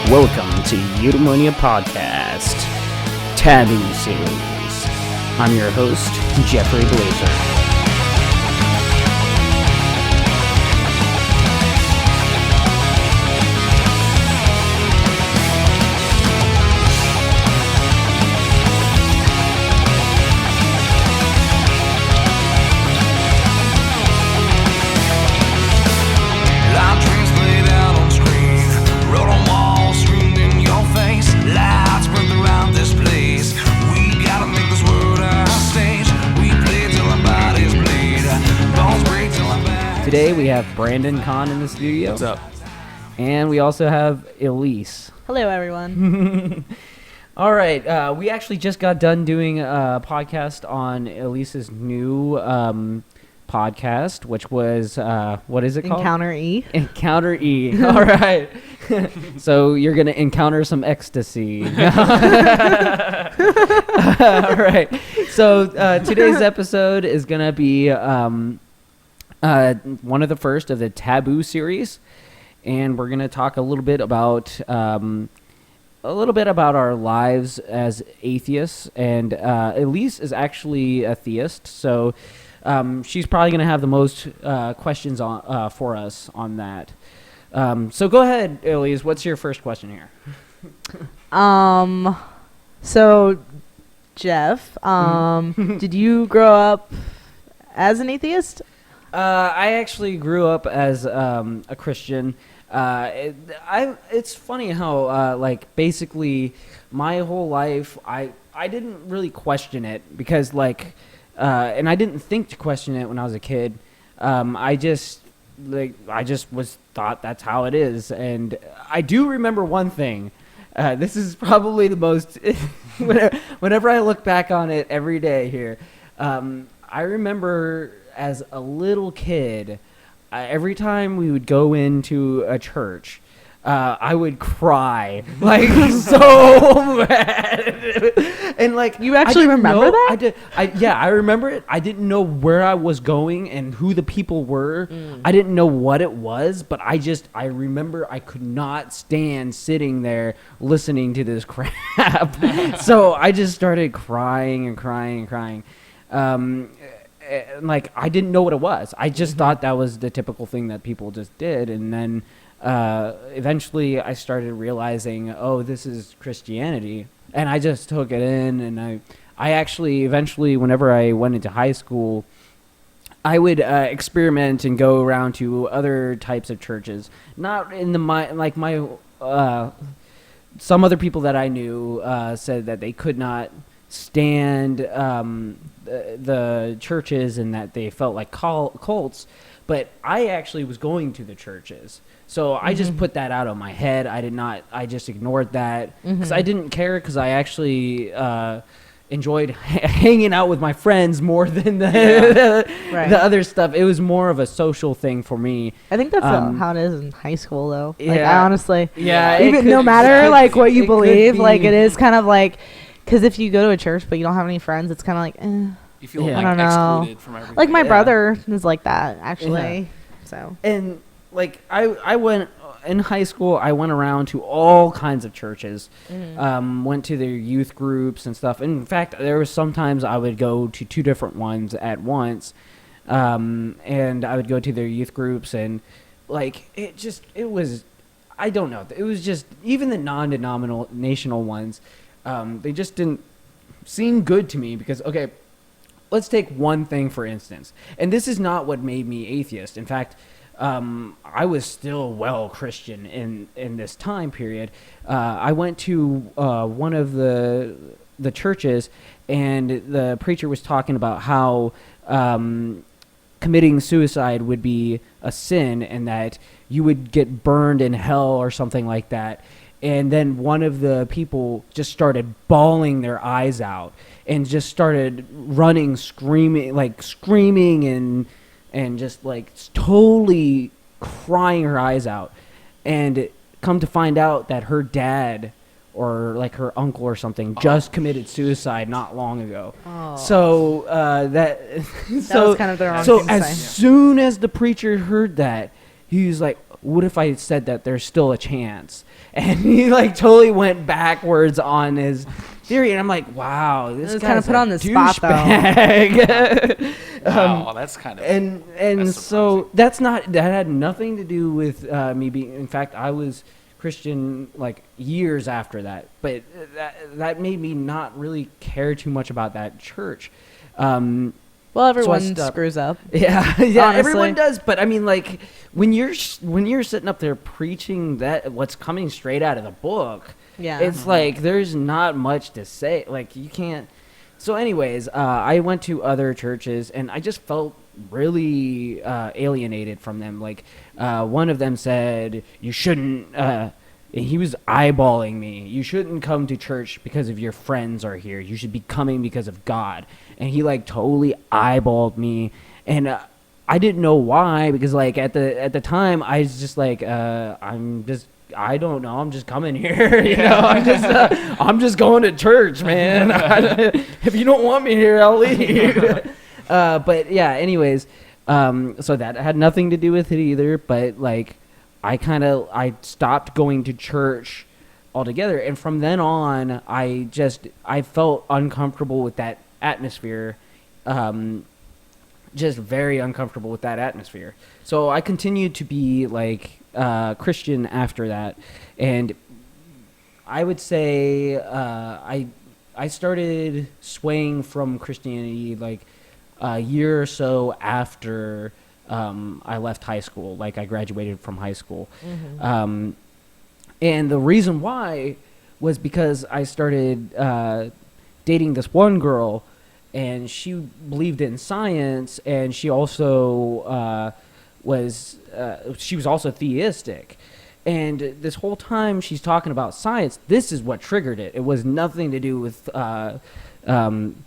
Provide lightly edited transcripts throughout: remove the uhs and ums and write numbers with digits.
Welcome to Eudaimonia Podcast, Taboo Series. I'm your host, Jeffrey Blazer. Today we have Brandon Kahn in the studio. What's up? And we also have Elise. Hello, everyone. All right. We actually just got done doing a podcast on Elise's new podcast, which was, what is it called? Encounter E. Encounter E. All right. So you're going to encounter some ecstasy. All right. So today's episode is going to be one of the first of the Taboo series, and we're going to talk a little bit about our lives as atheists. And Elise is actually a theist, so she's probably going to have the most questions for us on that. So go ahead, Elise. What's your first question here? So, Jeff, did you grow up as an atheist? I actually grew up as a Christian. It's funny how basically my whole life I didn't really question it because and I didn't think to question it when I was a kid. I just was thought that's how it is. And I do remember one thing. This is probably the most whenever I look back on it every day here. I remember as a little kid, every time we would go into a church, I would cry so bad. And you actually remember that? I remember it. I didn't know where I was going and who the people were. I didn't know what it was, but I remember I could not stand sitting there listening to this crap. So I just started crying and crying and crying. I didn't know what it was. I just thought that was the typical thing that people just did. And then eventually I started realizing, oh, this is Christianity. And I just took it in. And I actually eventually, whenever I went into high school, I would experiment and go around to other types of churches. Not in some other people that I knew said that they could not stand the churches and that they felt like cults, but I actually was going to the churches, so I just put that out of my head. I just ignored that because I didn't care, because I actually enjoyed hanging out with my friends more than the other stuff. It was more of a social thing for me. I think that's how it is in high school, though. Yeah. I honestly, even no matter what you believe, it is kind of like. Because if you go to a church but you don't have any friends, it's kind of like, you feel I don't know. Excluded from everything. Like my brother is like that, actually. Yeah. So. And I went in high school. I went around to all kinds of churches. Went to their youth groups and stuff. In fact, there was sometimes I would go to two different ones at once, and I would go to their youth groups, and it was, I don't know. It was just, even the non-denominational ones. They just didn't seem good to me because, okay, let's take one thing for instance. And this is not what made me atheist. In fact, I was still well Christian in this time period. I went to one of the churches, and the preacher was talking about how committing suicide would be a sin and that you would get burned in hell or something like that. And then one of the people just started bawling their eyes out and just started running, screaming and just totally crying her eyes out. And come to find out that her dad or her uncle or something just committed suicide not long ago. Oh. So that was kind of the wrong So thing to as say. soon as the preacher heard that, he was like, what if I said that there's still a chance? And he like totally went backwards on his theory, and I'm like, wow, this guy's kind of put on the spot though. Wow, that's kind of and so that had nothing to do with me being. In fact, I was Christian like years after that, but that made me not really care too much about that church. Well, everyone screws up. Yeah, honestly. everyone does. But I mean, like when you're sitting up there preaching that what's coming straight out of the book, it's like there's not much to say. Like you can't. So, anyways, I went to other churches, and I just felt really alienated from them. Like one of them said, "You shouldn't." He was eyeballing me. You shouldn't come to church because of your friends are here. You should be coming because of God. And he like totally eyeballed me, and I didn't know why, because like at the time I was just like I don't know, I'm just coming here, you know. I'm just going to church, man. If you don't want me here, I'll leave. But yeah, anyways, so that had nothing to do with it either. But like I stopped going to church altogether, and from then on I felt uncomfortable with that atmosphere, just very uncomfortable with that atmosphere. So I continued to be like Christian after that, and I would say I started swaying from Christianity like a year or so after I left high school. Like I graduated from high school, and the reason why was because I started dating this one girl, and she believed in science, and she also was also theistic. And this whole time she's talking about science, this is what triggered it. It was nothing to do with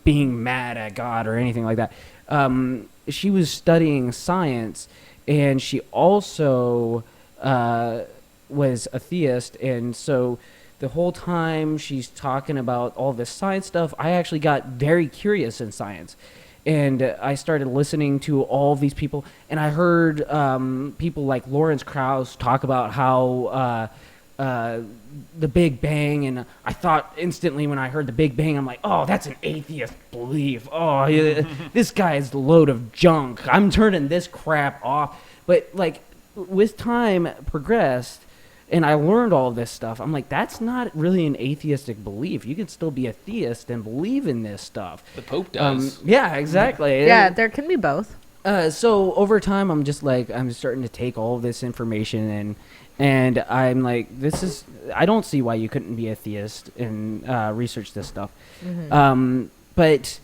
being mad at God or anything like that. She was studying science, and she also was a theist, and so the whole time she's talking about all this science stuff, I actually got very curious in science. And I started listening to all these people, and I heard people like Lawrence Krauss talk about how the Big Bang, and I thought instantly when I heard the Big Bang, I'm like, oh, that's an atheist belief. Oh, yeah, this guy is a load of junk. I'm turning this crap off. But like with time progressed, and I learned all of this stuff, I'm like, that's not really an atheistic belief. You can still be a theist and believe in this stuff. The Pope does. Yeah, exactly. Yeah, there can be both. So over time, I'm starting to take all of this information, and I'm like, I don't see why you couldn't be a theist and research this stuff. But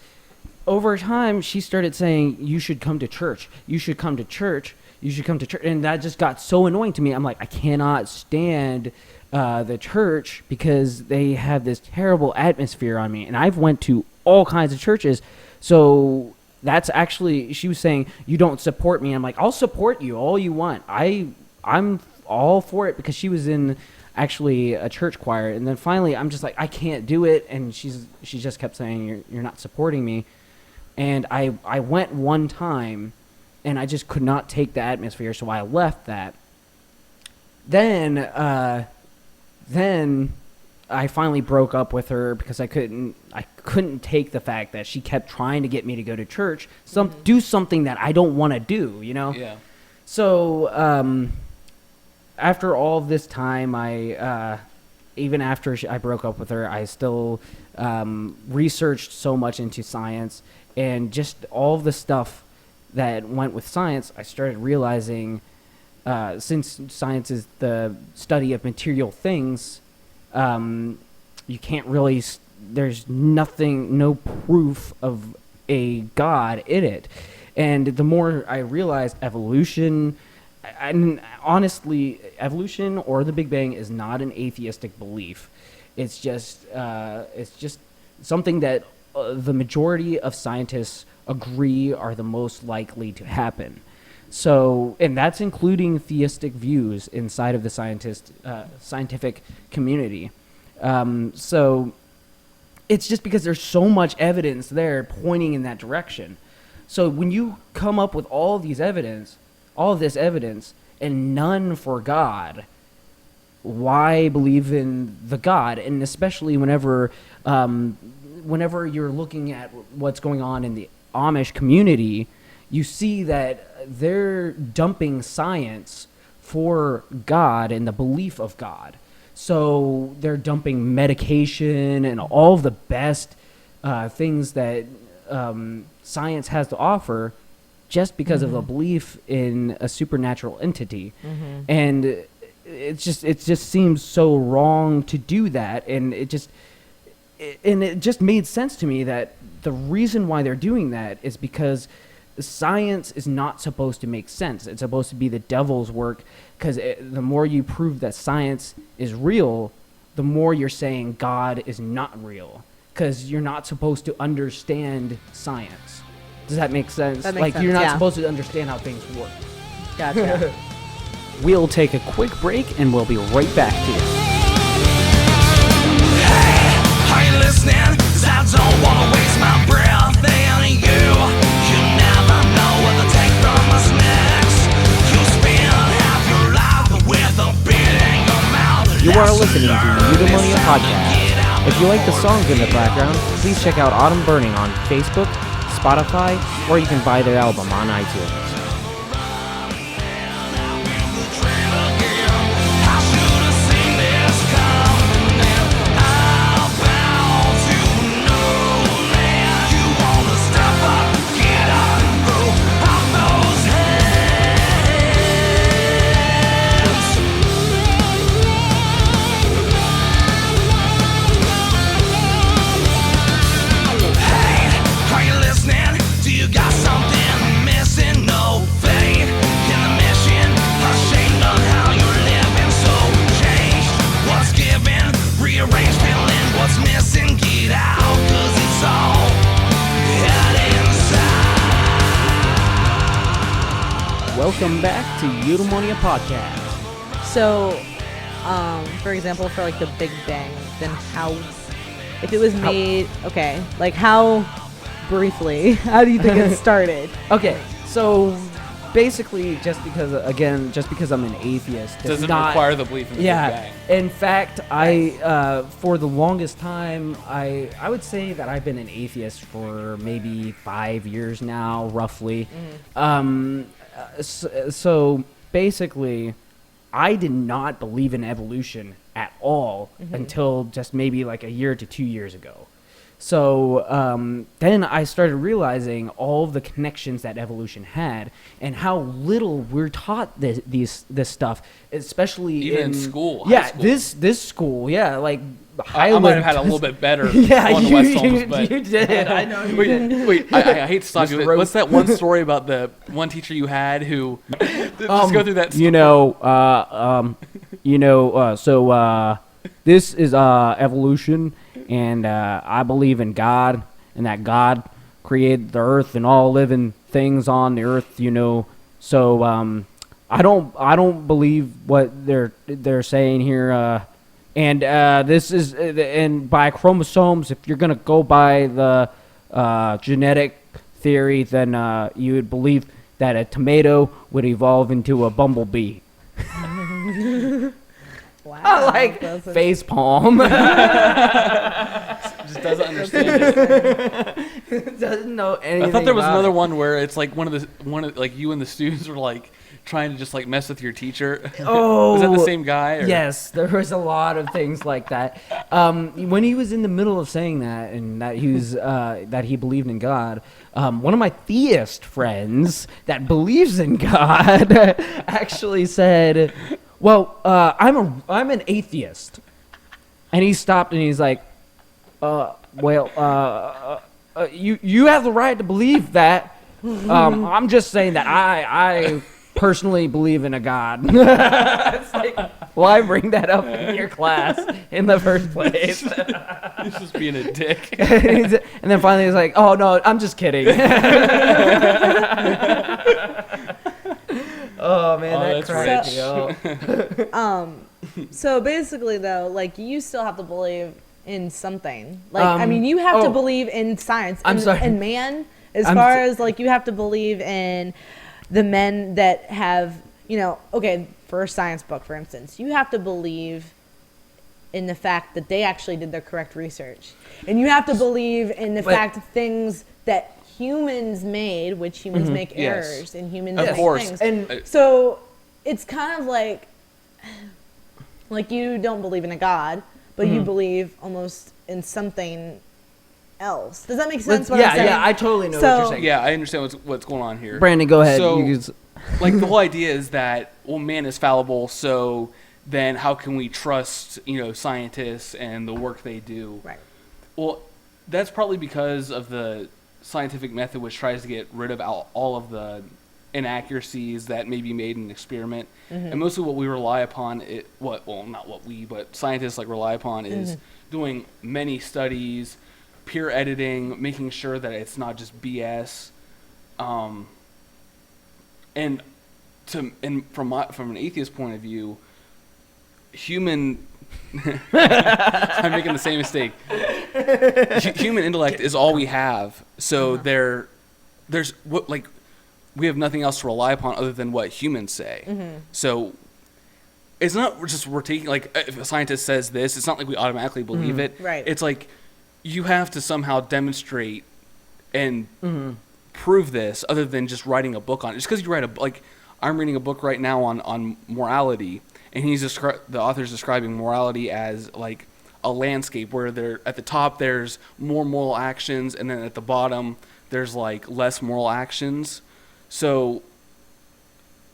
over time, she started saying, you should come to church. You should come to church. You should come to church. And that just got so annoying to me. I'm like, I cannot stand the church because they have this terrible atmosphere on me. And I've went to all kinds of churches. So that's actually, she was saying, you don't support me. I'm like, I'll support you all you want. I'm all for it, because she was in actually a church choir. And then finally, I'm just like, I can't do it. And she just kept saying, you're not supporting me. And I went one time, and I just could not take the atmosphere, so I left that. Then I finally broke up with her because I couldn't take the fact that she kept trying to get me to go to church, do something that I don't want to do, you know? Yeah. So after all this time, even after I broke up with her, I still researched so much into science, and just all of the stuff that went with science, I started realizing, since science is the study of material things, you can't really, there's no proof of a God in it. And the more I realized evolution, and honestly, evolution or the Big Bang is not an atheistic belief. It's just something that the majority of scientists agree are the most likely to happen. So, and that's including theistic views inside of the scientific community. So it's just because there's so much evidence there pointing in that direction. So when you come up with all of this evidence, and none for God, why believe in the God? And especially whenever you're looking at what's going on in the Amish community, you see that they're dumping science for God and the belief of God. So they're dumping medication and all of the best things that science has to offer just because of a belief in a supernatural entity. And it just seems so wrong to do that. And it just made sense to me that the reason why they're doing that is because science is not supposed to make sense. It's supposed to be the devil's work, because the more you prove that science is real, the more you're saying God is not real, because you're not supposed to understand science. Does that make sense? That makes sense, you're not yeah. supposed to understand how things work. Gotcha. We'll take a quick break and we'll be right back to you. Are you listening? 'Cause I don't wanna waste my breath in you. You never know what to take from us next. You spend half your life with a beat in your mouth. You are listening to Eudaimonia Podcast. If you like the songs in the background, please check out Autumn Burning on Facebook, Spotify, or you can buy their album on iTunes. Welcome back to Eudaimonia Podcast. So, for example, for like the Big Bang, then how, if it was made, okay, like how briefly, how do you think it started? Okay, so basically, just because I'm an atheist Doesn't not require the belief in the Big Bang. In fact, I for the longest time, I would say that I've been an atheist for maybe 5 years now, roughly. So basically, I did not believe in evolution at all until just maybe like a year to 2 years ago. So then I started realizing all of the connections that evolution had and how little we're taught this stuff, especially Even in school, high Yeah, school. this school, yeah, like I might have had a little bit better Yeah, on the you, West Holmes, you, but you did. I know you did. wait, I hate to stop you. Mr. But what's Rose. that one story about the one teacher you had who just go through that? So this is evolution, and I believe in God, and that God created the earth and all living things on the earth. So I don't believe what they're saying here. And this is and by chromosomes. If you're gonna go by the genetic theory, then you would believe that a tomato would evolve into a bumblebee. Wow. I like face palm. Just doesn't understand it. Doesn't know anything. I thought there was about another it. one where it's like one of like you and the students were like trying to just like mess with your teacher. Oh, was that the same guy? Or? Yes, there was a lot of things like that. When he was in the middle of saying that, and that he was that he believed in God, one of my theist friends that believes in God actually said, "Well, I'm an atheist," and he stopped and he's like, you have the right to believe that. I'm just saying that I personally believe in a God." It's like, why bring that up in your class in the first place? He's just being a dick. And then finally he's like, "Oh no, I'm just kidding." Oh man, that that's cracked rich. me up. So basically, though, like you still have to believe in something. Like I mean, you have to believe in science. I'm sorry. And man, as far as like you have to believe in the men that have okay, for a science book, for instance, you have to believe in the fact that they actually did the correct research. And you have to believe in the fact of things that humans made, which humans make errors, and humans make things. And so it's kind of like you don't believe in a God, but you believe almost in something else. Does that make sense? What I'm saying? Yeah, I totally know what you're saying. Yeah, I understand what's going on here. Brandon, go ahead. So, like the whole idea is that man is fallible, so then how can we trust scientists and the work they do? Right. Well, that's probably because of the scientific method, which tries to get rid of all of the inaccuracies that may be made in an experiment. And mostly what we rely upon, but scientists rely upon is doing many studies, peer editing, making sure that it's not just BS. And from an atheist point of view, I'm making the same mistake. Human intellect is all we have. So there's we have nothing else to rely upon other than what humans say. So it's not just we're taking if a scientist says this, it's not like we automatically believe it. Right. It's like you have to somehow demonstrate and prove this other than just writing a book on it. Just because you write I'm reading a book right now on morality, and the author's describing morality as a landscape where at the top there's more moral actions, and then at the bottom there's less moral actions. So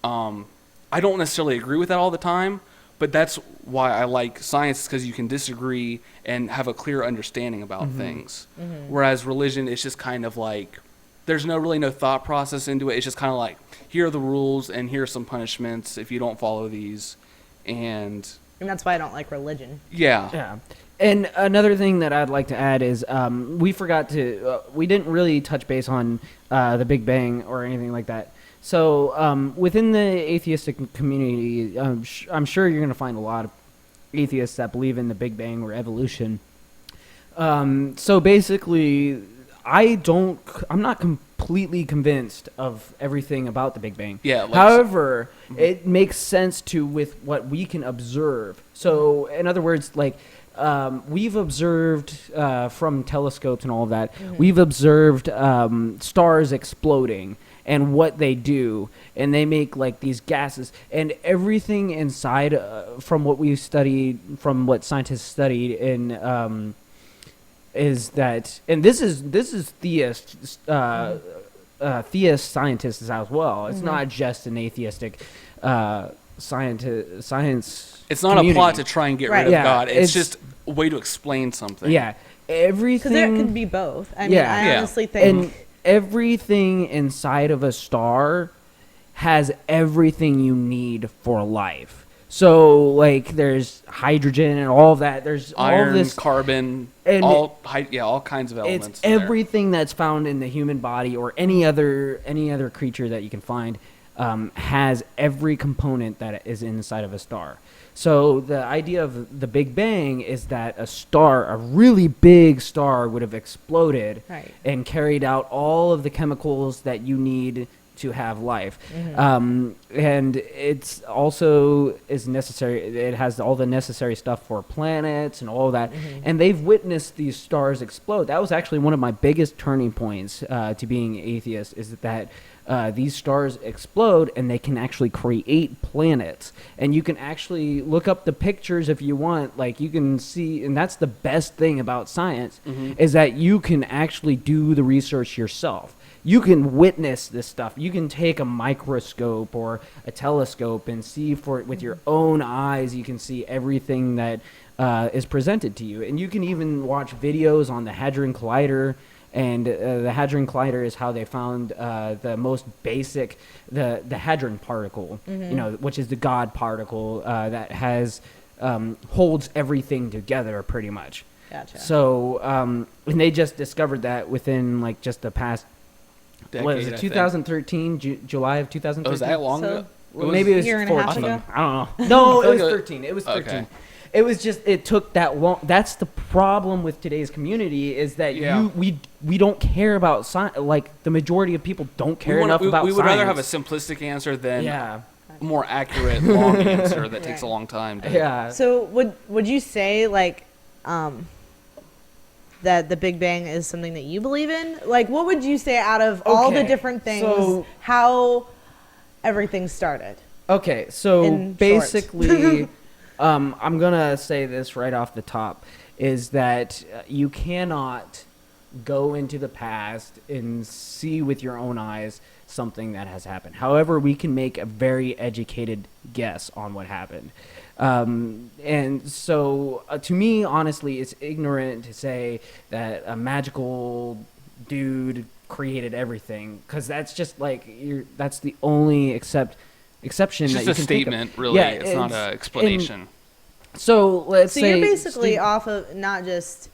I don't necessarily agree with that all the time, but that's why I like science, because you can disagree and have a clear understanding about things. Whereas religion, it's just kind of there's no thought process into it. It's just kind of here are the rules and here are some punishments if you don't follow these. And that's why I don't like religion. Yeah. Yeah. And another thing that I'd like to add is we didn't really touch base on the Big Bang or anything like that. So within the atheistic community, I'm sure you're going to find a lot of atheists that believe in the Big Bang or evolution. So basically, I'm not completely convinced of everything about the Big Bang. Yeah. However, it makes sense with what we can observe. So in other words, we've observed from telescopes and all of that, we've observed stars exploding and what they do, and they make these gases, and everything inside from what we've studied, from what scientists studied in is that, and this is theist scientists as well. It's not just an atheistic science. It's not community. a plot to try and get rid of God. It's just a way to explain something. Yeah, everything. Because there can be both. I mean, I honestly think. And everything inside of a star has everything you need for life. So, there's hydrogen and all of that. There's iron, all this carbon, and all kinds of elements. It's everything that's found in the human body or any other creature that you can find has every component that is inside of a star. So the idea of the Big Bang is that a really big star, would have exploded and carried out all of the chemicals that you need to have life. And it's also is necessary. It has all the necessary stuff for planets and all of that. And they've witnessed these stars explode. That was actually one of my biggest turning points to being atheist, is that these stars explode and they can actually create planets. And you can actually look up the pictures if you want. You can see, and that's the best thing about science, is that you can actually do the research yourself. You can witness this stuff. You can take a microscope or a telescope and see with your own eyes. You can see everything that is presented to you. And you can even watch videos on the Hadron Collider. And the Hadron Collider is how they found the most basic, the Hadron particle, which is the God particle that holds everything together pretty much. Gotcha. So, and they just discovered that within just the past, decade, what is it, 2013, July of 2013? Oh, was that long ago? Well, maybe it was year and a half 14. ago? I don't know. No, it was like 13. It was 13. Okay. It was just, it took that long. That's the problem with today's community, is that we don't care about science. The majority of people don't care enough about science. We would rather have a simplistic answer than more accurate long answer that takes a long time. Yeah. So would you say like that the Big Bang is something that you believe in? Like, what would you say out of all the Okay, different things, so- how everything started? Okay, so In basically, I'm gonna say this right off the top, is that you cannot go into the past and see with your own eyes something that has happened. However, we can make a very educated guess on what happened. And so, to me, honestly, it's ignorant to say that a magical dude created everything, because that's just like that's the only exception It's that just you a can think of. statement, really. Yeah, it's not an explanation. So let's So say you're basically off of not just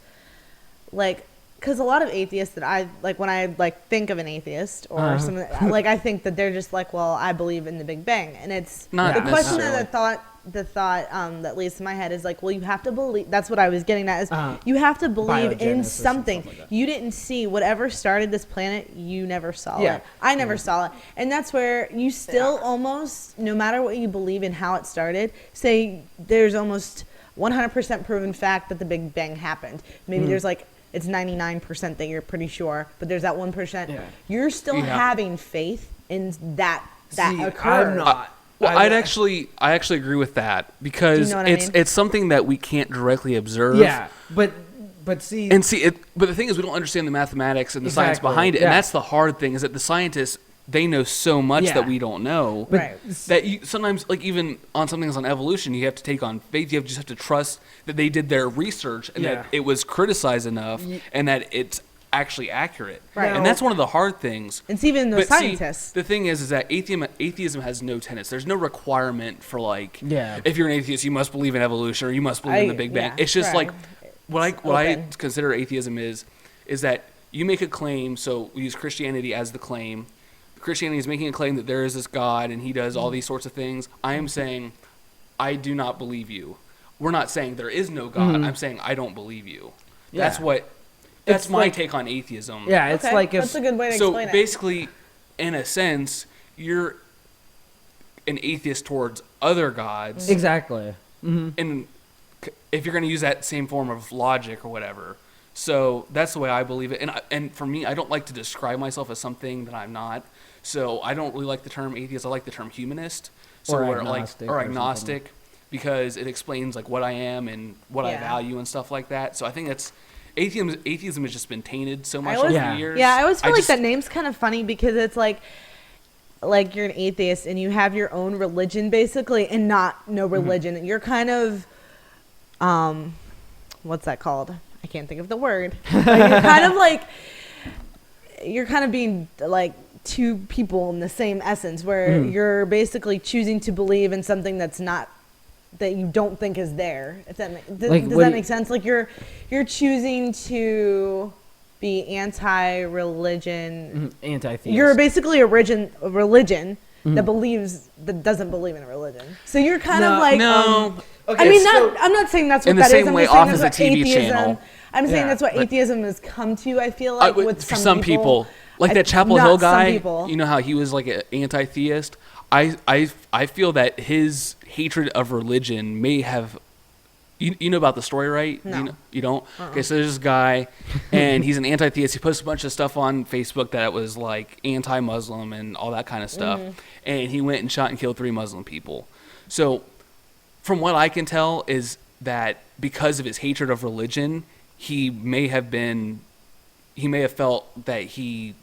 like, because a lot of atheists that I like, when I like think of an atheist or something, like I think that they're just like, well, I believe in the Big Bang, and it's Not the question necessarily. that the thought that leads to my head is like, well, you have to believe. That's what I was getting at, is you have to believe in Biogenesis something. and stuff like that. You didn't see whatever started this planet. You never saw Yeah. it. I never saw it, and that's where you still almost, no matter what you believe in how it started, say there's almost 100% proven fact that the Big Bang happened. Maybe there's like, it's 99% that you're pretty sure, but there's that 1%. Yeah. You're still Yeah. having faith in that See, occurred. I'm not. Well, I I actually agree with that, because Do you know what I mean? it's something that we can't directly observe. Yeah, but see, And see it, but the thing is, we don't understand the mathematics and the science Exactly, behind it, yeah. and that's the hard thing. Is that the scientists, they know so much Yeah. that we don't know. Right. That you sometimes, like even on some things on evolution, you have to take on faith. You just have to trust that they did their research and Yeah. that it was criticized enough and that it's actually accurate. Right. And that's one of the hard things. It's even the But see, scientists. the thing is that atheism has no tenets. There's no requirement for like, Yeah. if you're an atheist, you must believe in evolution or you must believe in the Big Bang. yeah, It's just right. like what I open. consider atheism is that you make a claim. So we use Christianity as the claim. Christianity is making a claim that there is this God and he does all these sorts of things. I am saying, I do not believe you. We're not saying there is no God. I'm saying I don't believe you. Yeah. That's It's my like- take on atheism. yeah, it's Okay, like if that's a good way to So explain it. basically, in a sense, you're an atheist towards other gods, exactly. and if you're going to use that same form of logic or whatever. So that's the way I believe it. And for me, I don't like to describe myself as something that I'm not. So I don't really like the term atheist. I like the term humanist. So Or where, agnostic or or agnostic, because it explains like what I am and what I Yeah. value and stuff like that. So I think that's atheism has just been tainted so much I always, over Yeah. the years. yeah, I always feel like just- that name's kind of funny because it's like you're an atheist and you have your own religion basically, and not no religion. You're kind of, what's that called? I can't think of the word. But you're kind of being like two people in the same essence, where you're basically choosing to believe in something that's not, that you don't think is there. If that does Like, that what do make sense? Like you're choosing to be anti-religion. Anti-theist. You're basically a religion that doesn't believe in a religion. So you're kind of like no. Okay, I mean, so- I'm not saying that's what In the that same is. I'm way, just saying Off is that's a what TV atheism. channel. I'm saying Yeah, that's what but- atheism has come to. I feel like with for some, some people, like that Chapel not Hill some guy, people. you know how he was like an anti-theist. I feel that his hatred of religion may have. You know about the story, right? No. You don't? Okay, so there's this guy, and he's an anti-theist. He posts a bunch of stuff on Facebook that was like anti-Muslim and all that kind of stuff. And he went and shot and killed 3 Muslim people. So, from what I can tell, is that because of his hatred of religion, he may have felt that he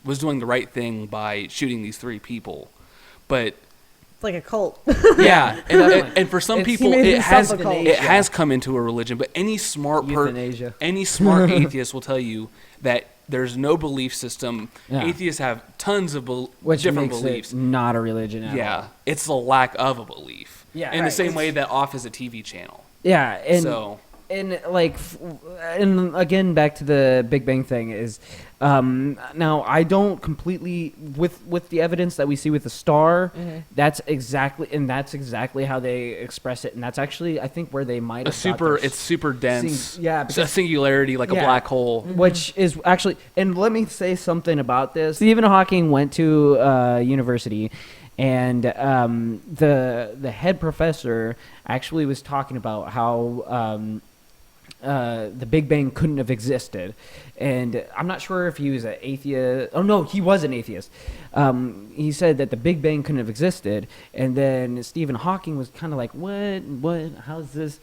was doing the right thing by shooting these 3 people. But It's like a cult. yeah, Definitely. and for some It's- people, He made it himself has a cult. it has come into a religion. But any smart Euthanasia. any smart atheist will tell you that there's no belief system. Yeah. Atheists have tons of which different makes beliefs. it not a religion at Yeah, all. it's the lack of a belief. Yeah, in the right. same way that Off is a TV channel. Yeah, and So and like and again back to the Big Bang thing is Now, I don't completely with the evidence that we see with the star. That's exactly how they express it, and that's actually I think where they might have It's super dense. Yeah, it's a singularity like a black hole. which is actually. And let me say something about this. Stephen Hawking went to university, and the head professor actually was talking about how the Big Bang couldn't have existed. And I'm not sure if he was an atheist. Oh, no, he was an atheist. He said that the Big Bang couldn't have existed. And then Stephen Hawking was kind of like, what, how's this,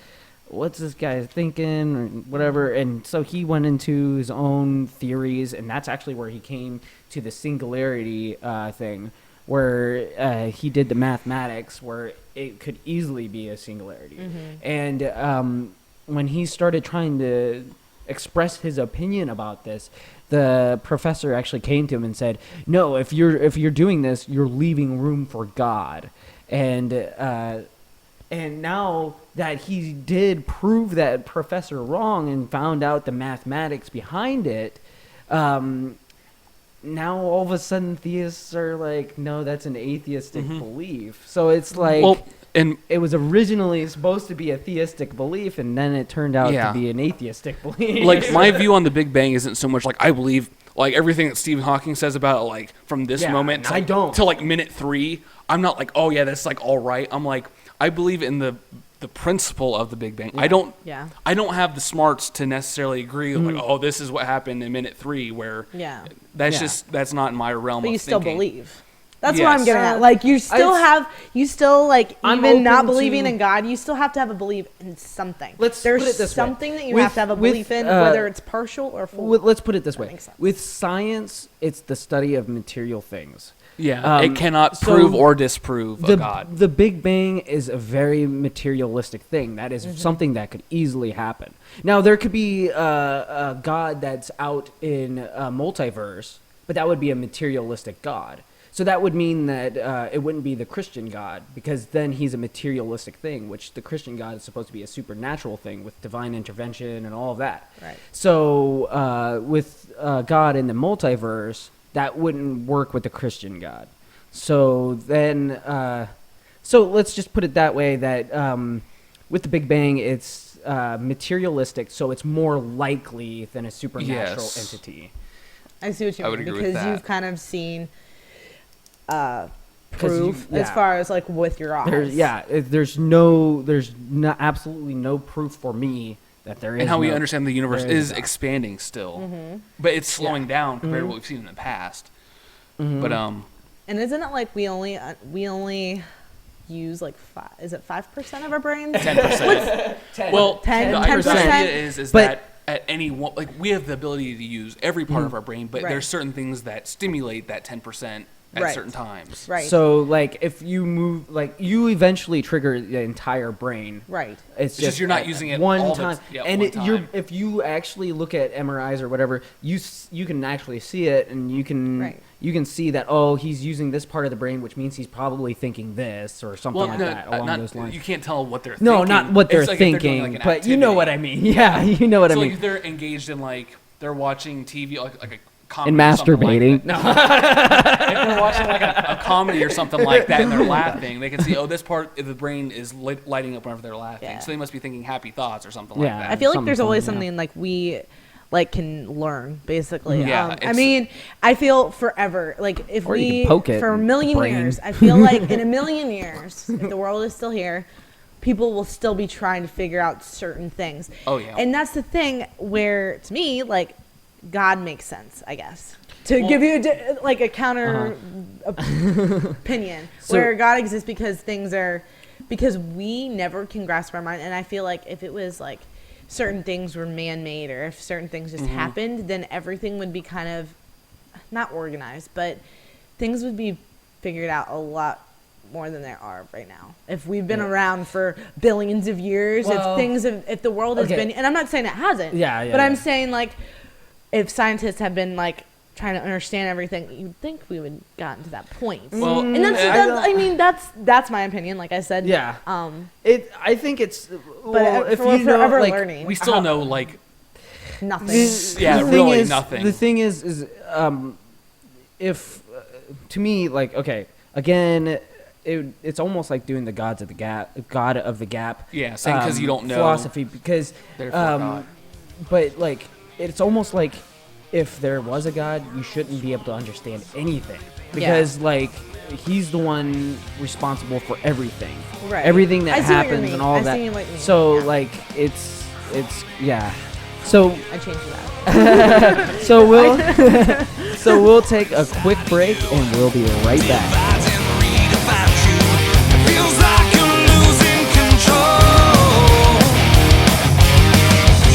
what's this guy thinking, or whatever. And so he went into his own theories, and that's actually where he came to the singularity thing, where he did the mathematics, where it could easily be a singularity. And when he started trying to express his opinion about this, the professor actually came to him and said, "No, if you're doing this, you're leaving room for God." And now that he did prove that professor wrong and found out the mathematics behind it, now all of a sudden theists are like, no, that's an atheistic belief. So it's like, and it was originally supposed to be a theistic belief, and then it turned out to be an atheistic belief. Like, my view on the Big Bang isn't so much like I believe like everything that Stephen Hawking says about it, like from this moment to like minute 3. I'm not like, oh yeah, that's like all right. I'm like, I believe in the principle of the Big Bang. I don't have the smarts to necessarily agree with like, oh, this is what happened in minute 3, where that's not in my realm. But of you still thinking. believe. That's what I'm getting at. Like, you still like, even not believing in God, you still have to have a belief in something. There's something that you have to have a belief in, whether it's partial or full. Let's put it this way. With science, it's the study of material things. Yeah, it cannot prove or disprove a God. The Big Bang is a very materialistic thing. That is something that could easily happen. Now, there could be a God that's out in a multiverse, but that would be a materialistic God. So that would mean that it wouldn't be the Christian God, because then he's a materialistic thing, which the Christian God is supposed to be a supernatural thing with divine intervention and all of that. Right. So with God in the multiverse, that wouldn't work with the Christian God. So then, so let's just put it that way, that with the Big Bang, it's materialistic, so it's more likely than a supernatural entity. I see what you mean, because you've kind of seen proof as far as like with your eyes. There's absolutely no proof for me that there is. And how we understand the universe is expanding still, but it's slowing down compared to what we've seen in the past. But and isn't it like we only use like 5% of our brains? 10%. Well, 10%. The idea is that at any one, like, we have the ability to use every part of our brain, but there's certain things that stimulate that 10%. At certain times. Right. So, like, if you move, like, you eventually trigger the entire brain. Right. It's just you're not using it one all time. And if you actually look at MRIs or whatever, you can actually see it, and you can see that, oh, he's using this part of the brain, which means he's probably thinking this or something that along those lines. You can't tell what they're thinking. No, not what they're thinking, but you know what I mean. Yeah, you know what I mean. So if they're engaged in, like, they're watching TV, like a comedy, and masturbating. Like if they're watching like a comedy or something like that and they're laughing, they can see, oh, this part of the brain is lighting up whenever they're laughing. So they must be thinking happy thoughts or something like that. I feel like there's always something like we like can learn, basically. I mean, I feel forever, like if we for a million years, I feel like in a million years, if the world is still here, people will still be trying to figure out certain things. Oh yeah. And that's the thing where, to me, like, God makes sense, I guess. To give you a counter opinion, where God exists because we never can grasp our mind. And I feel like if it was like certain things were man-made, or if certain things just happened, then everything would be kind of not organized, but things would be figured out a lot more than there are right now. If we've been around for billions of years, if the world has been, and I'm not saying it hasn't, but I'm saying, like, if scientists have been like trying to understand everything, you'd think we would gotten to that point. Well, and that's my opinion. Like I said, I think it's. But if we're you forever know, like, learning. We still know, like, nothing. Yeah, thing really is, nothing. The thing is if to me, like, okay, again, it's almost like doing the God of the Gap. Yeah, saying 'cause you don't know. Philosophy, because Therefore God. but like it's almost like if there was a God, you shouldn't be able to understand anything because like he's the one responsible for everything, Right. everything that I see what you happens mean. and all I of that. see what you mean. So Yeah. like it's yeah. So I changed that. so we'll take a quick break and we'll be right back. Divides and redefines you. It feels like you're losing control.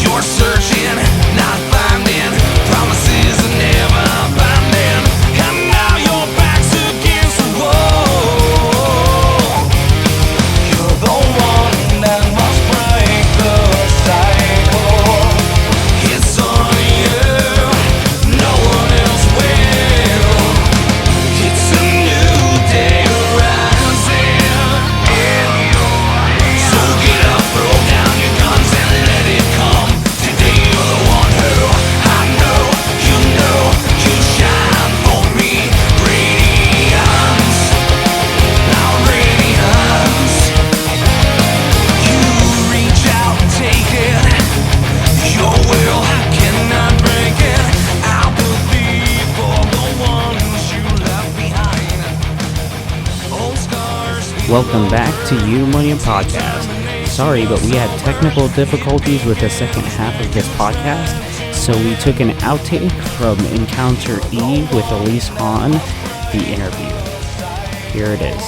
You're searching, not finding. Promises are never binding. And now your back's against the wall. You're the one that must break the cycle. It's on you, no one else will. It's a new day rising in your head. So get up, throw down your guns and let it come. Today you're the one who I know you shine for me. Radiance, our radiance. You reach out and take it. Your will cannot break it. I'll believe for the ones you left behind. Old scars. Welcome back to Eudaimonia Podcast. Sorry, but we had technical difficulties with the second half of this podcast, so we took an outtake from Encounter E with Elise Hahn, the interview. Here it is.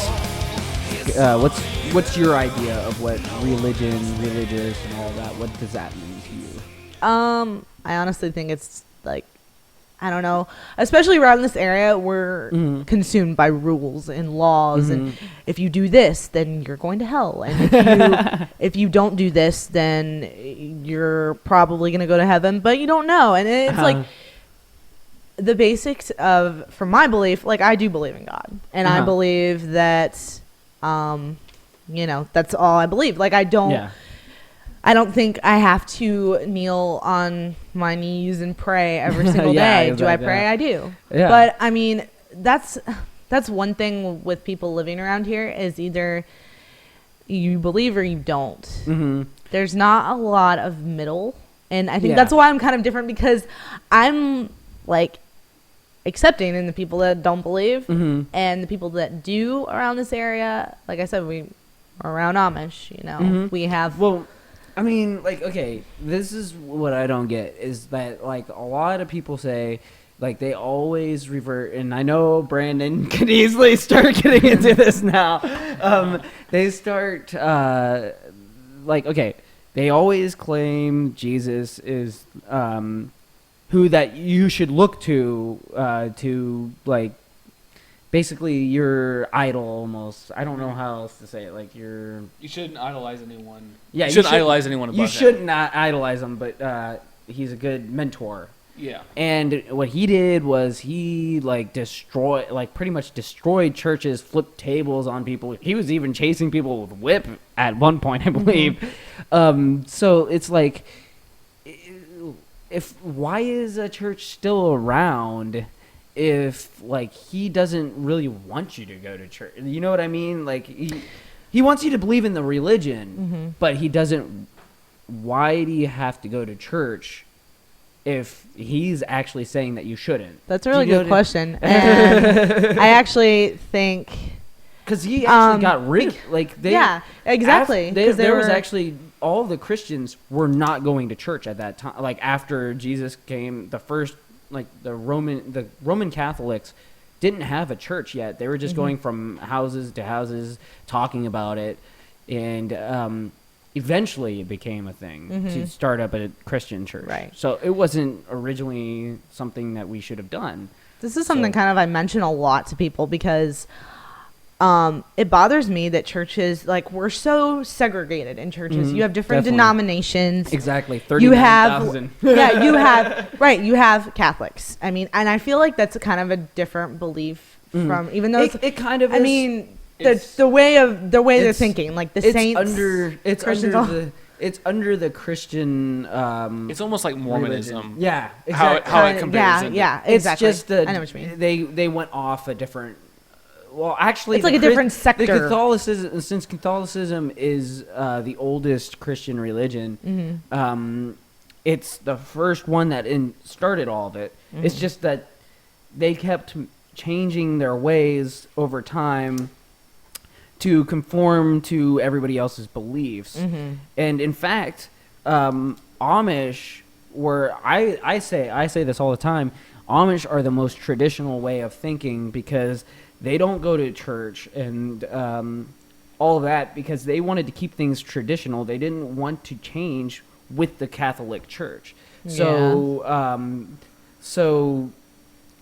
What's your idea of what religious, and all that? What does that mean to you? I honestly think it's like, I don't know, especially around this area, we're consumed by rules and laws, and if you do this, then you're going to hell, and if you don't do this, then you're probably going to go to heaven, but you don't know, and it's like the basics of, from my belief, like I do believe in God, and I believe that, that's all I believe. Like I don't think I have to kneel on my knees and pray every single day. Do I pray? I do. Yeah. But I mean, that's one thing with people living around here is either you believe or you don't. Mm-hmm. There's not a lot of middle. And I think Yeah. that's why I'm kind of different, because I'm like accepting in the people that don't believe and the people that do around this area. Like I said, we are around Amish, we have... Well, I mean, like, okay, this is what I don't get, is that, like, a lot of people say, like, they always revert, and I know Brandon could easily start getting into this now. They start, like, okay, they always claim Jesus is who that you should look to, like, basically your idol almost. I don't know how else to say it. Like You shouldn't idolize anyone. Yeah, you shouldn't idolize anyone above you him. should not idolize him, but he's a good mentor. Yeah. And what he did was he pretty much destroyed churches, flipped tables on people. He was even chasing people with whip at one point, I believe. So it's like, why is a church still around if like he doesn't really want you to go to church? You know what I mean? Like he wants you to believe in the religion, but he doesn't. Why do you have to go to church if he's actually saying that you shouldn't? That's a really good question. And I actually think... Because he actually got rid of... Like, they, yeah, exactly. There was actually... All the Christians were not going to church at that time. Like, after Jesus came, the first... Like, the Roman Catholics didn't have a church yet. They were just going from houses to houses, talking about it. And... eventually it became a thing to start up a Christian church. Right. So it wasn't originally something that we should have done. This is something kind of I mention a lot to people because it bothers me that churches, like, we're so segregated in churches. You have different denominations. Exactly. 39,000. Yeah, you have, right, you have Catholics. I mean, and I feel like that's a kind of a different belief from, even though it kind of I is. mean... The way they're thinking, like the it's saints. under Christians the It's under the Christian. It's almost like Mormonism. Religion. Yeah, How exactly. it compares. Yeah, It's exactly. just I know what you mean. they went off a different. Well, actually, It's like a different sector. The Catholicism, since Catholicism is the oldest Christian religion, it's the first one that started all of it. It's just that they kept changing their ways over time to conform to everybody else's beliefs. And in fact, Amish were I say this all the time. Amish are the most traditional way of thinking because they don't go to church and all of that because they wanted to keep things traditional. They didn't want to change with the Catholic Church. So so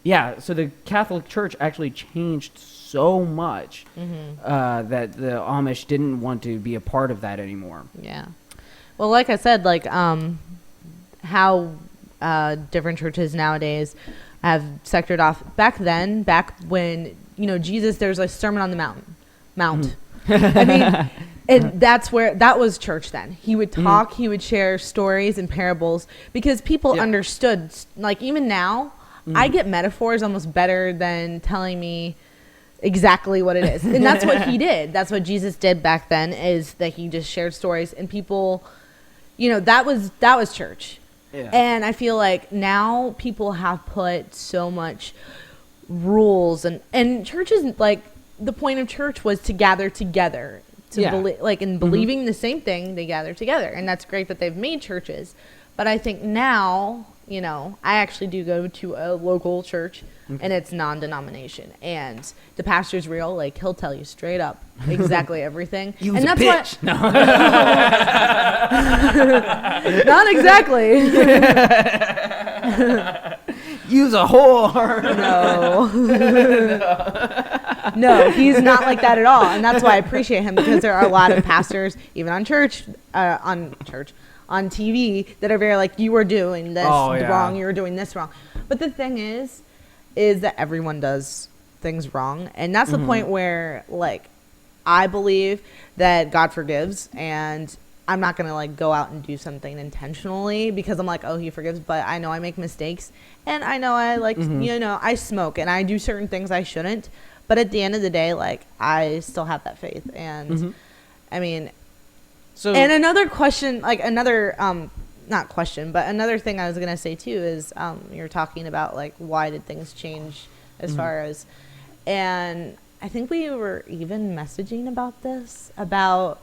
the Catholic Church actually changed so much that the Amish didn't want to be a part of that anymore. Yeah. Well, like I said, like how different churches nowadays have sectored off. Back when, Jesus, there's a Sermon on the Mount. I mean, and that was church then. He would talk, he would share stories and parables because people understood. Like even now, I get metaphors almost better than telling me exactly what it is. And that's what he did. That's what Jesus did back then, is that he just shared stories and people, that was church. Yeah. And I feel like now people have put so much rules and churches, like the point of church was to gather together to believing the same thing, they gather together. And that's great that they've made churches. But I think now, I actually do go to a local church and it's non-denomination, and the pastor's real. Like he'll tell you straight up exactly everything. You and was a bitch. No. Not exactly. Use a whore. No, he's not like that at all, and that's why I appreciate him, because there are a lot of pastors, even on on TV, that are very like, you are doing this wrong, you are doing this wrong. But the thing is that everyone does things wrong, and that's the point where, like, I believe that God forgives, and I'm not gonna like go out and do something intentionally because I'm like, oh, he forgives, but I know I make mistakes, and I know I like I smoke and I do certain things I shouldn't, but at the end of the day, like, I still have that faith. And I mean, and another question, like another not question, but another thing I was gonna say too is you're talking about like, why did things change as far as, and I think we were even messaging about this, about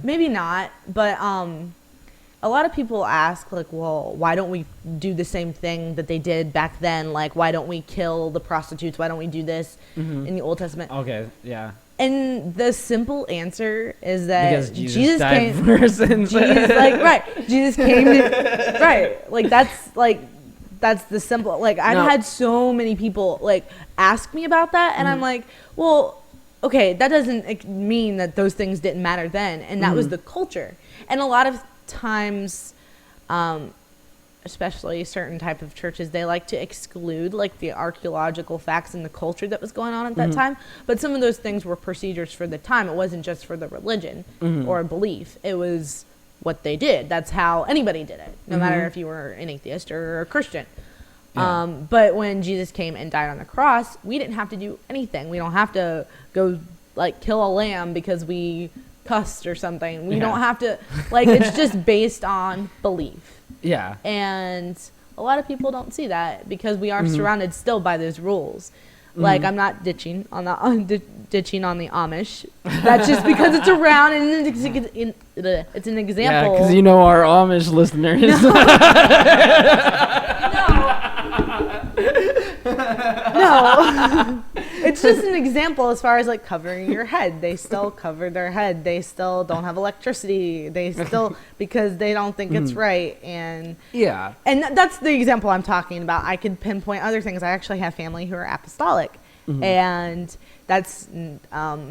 maybe not, but a lot of people ask, like, well, why don't we do the same thing that they did back then? Like, why don't we kill the prostitutes? Why don't we do this in the Old Testament? Okay, yeah. And the simple answer is that because Jesus died came, for our sins. Jesus came to, right. That's the simple, like, I've had so many people like ask me about that, and I'm like, well, okay, that doesn't mean that those things didn't matter then, and that was the culture. And a lot of times, especially certain type of churches, they like to exclude like the archaeological facts and the culture that was going on at that time. But some of those things were procedures for the time. It wasn't just for the religion or belief. It was what they did. That's how anybody did it, no matter if you were an atheist or a Christian. Yeah. But when Jesus came and died on the cross, we didn't have to do anything. We don't have to go like kill a lamb because we cussed or something. We don't have to, like, it's just based on belief. Yeah. And a lot of people don't see that because we are surrounded still by those rules. Like, I'm not ditching on the Amish. That's just because it's around and it's an example. Yeah, because our Amish listeners. No. It's just an example as far as like covering your head. They still cover their head. They still don't have electricity. They still, because they don't think it's right. And that's the example I'm talking about. I could pinpoint other things. I actually have family who are apostolic, and that's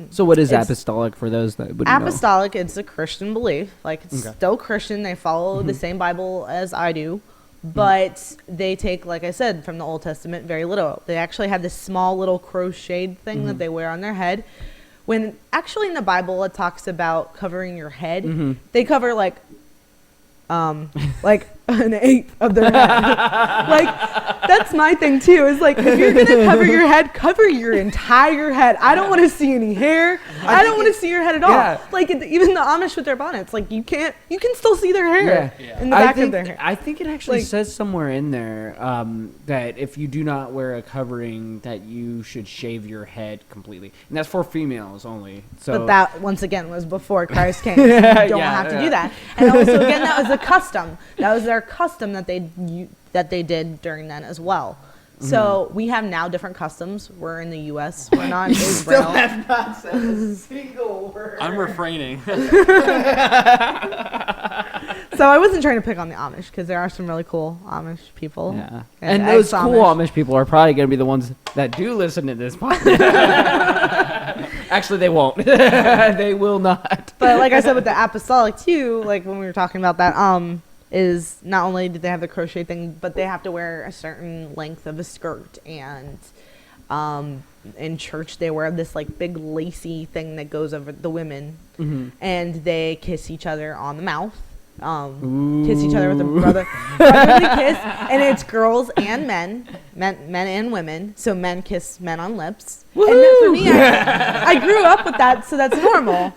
so what is apostolic for those that wouldn't apostolic know? It's a Christian belief. Like, it's still Christian. They follow the same Bible as I do. But they take, like I said, from the Old Testament very little. They actually have this small little crocheted thing that they wear on their head, when actually in the Bible it talks about covering your head. Mm-hmm. They cover like an eighth of their head. Like, that's my thing too, is like, if you're gonna cover your head, cover your entire head. I don't want to see any hair. I don't want to see your head at all. Yeah. Like, even the Amish with their bonnets, like, you can still see their hair in the back of their hair. I think it actually Like- says somewhere in there that if you do not wear a covering, that you should shave your head completely, and that's for females only. So, But that, once again, was before Christ came. So you don't Yeah, have to yeah. do that. And also, again, that was a custom. That was their custom that they did during then as well. So we have now different customs. We're in the U.S. We're not in Israel. not said a single word. I'm refraining. So I wasn't trying to pick on the Amish because there are some really cool Amish people. Yeah, and those cool Amish people are probably going to be the ones that do listen to this podcast. Actually, they won't. They will not. But like I said with the apostolic too, like when we were talking about that, is not only do they have the crochet thing, but they have to wear a certain length of a skirt, and in church they wear this like big lacy thing that goes over the women, and they kiss each other on the mouth. Kiss each other with a brotherly kiss, and it's girls and men and women. So men kiss men on lips. Woo-hoo! And for me, I grew up with that, so that's normal.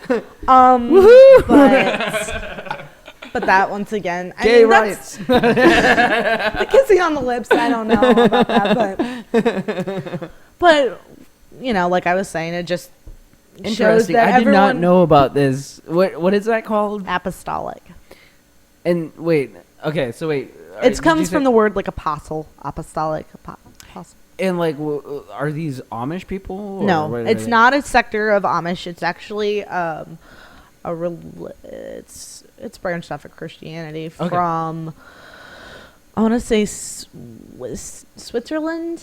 But that, once again, Gay rights. The kissing on the lips, I don't know about that, but you know, like I was saying, it just shows Interesting. that I did not everyone know about this. What is that called? apostolic. And wait, okay, so wait. It comes from the word like apostle, apostolic, apostle. And like, are these Amish people? Or No, what are it's they? not a sector of Amish. It's actually it's branched off of Christianity from, I want to say Switzerland.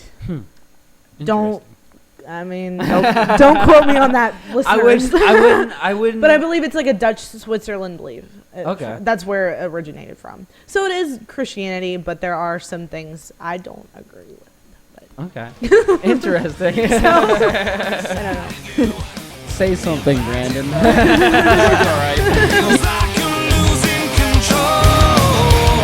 Don't. I mean, don't quote me on that, listeners. I wouldn't. But I believe it's like a Dutch Switzerland belief. Okay. That's where it originated from. So it is Christianity, but there are some things I don't agree with. Okay. Interesting. I don't know. Say something, Brandon. Feels like I'm losing control.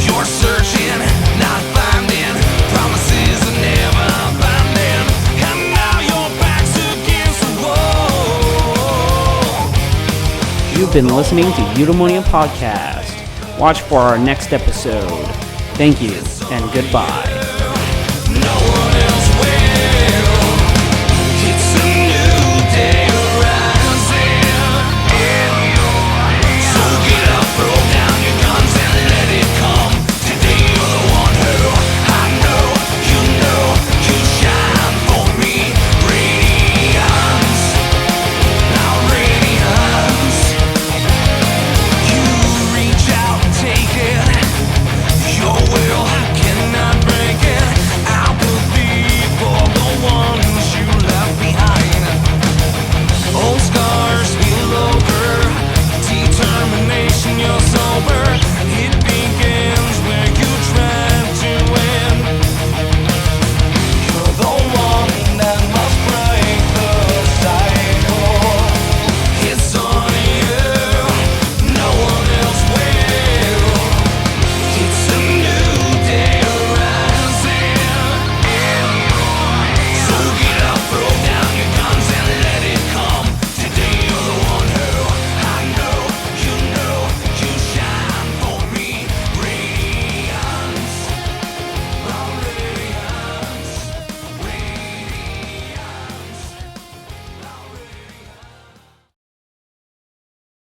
You're searching, not finding. Promises are never binding. And now your back's against the wall. You've been listening to Eudaimonia Podcast. Watch for our next episode. Thank you and goodbye.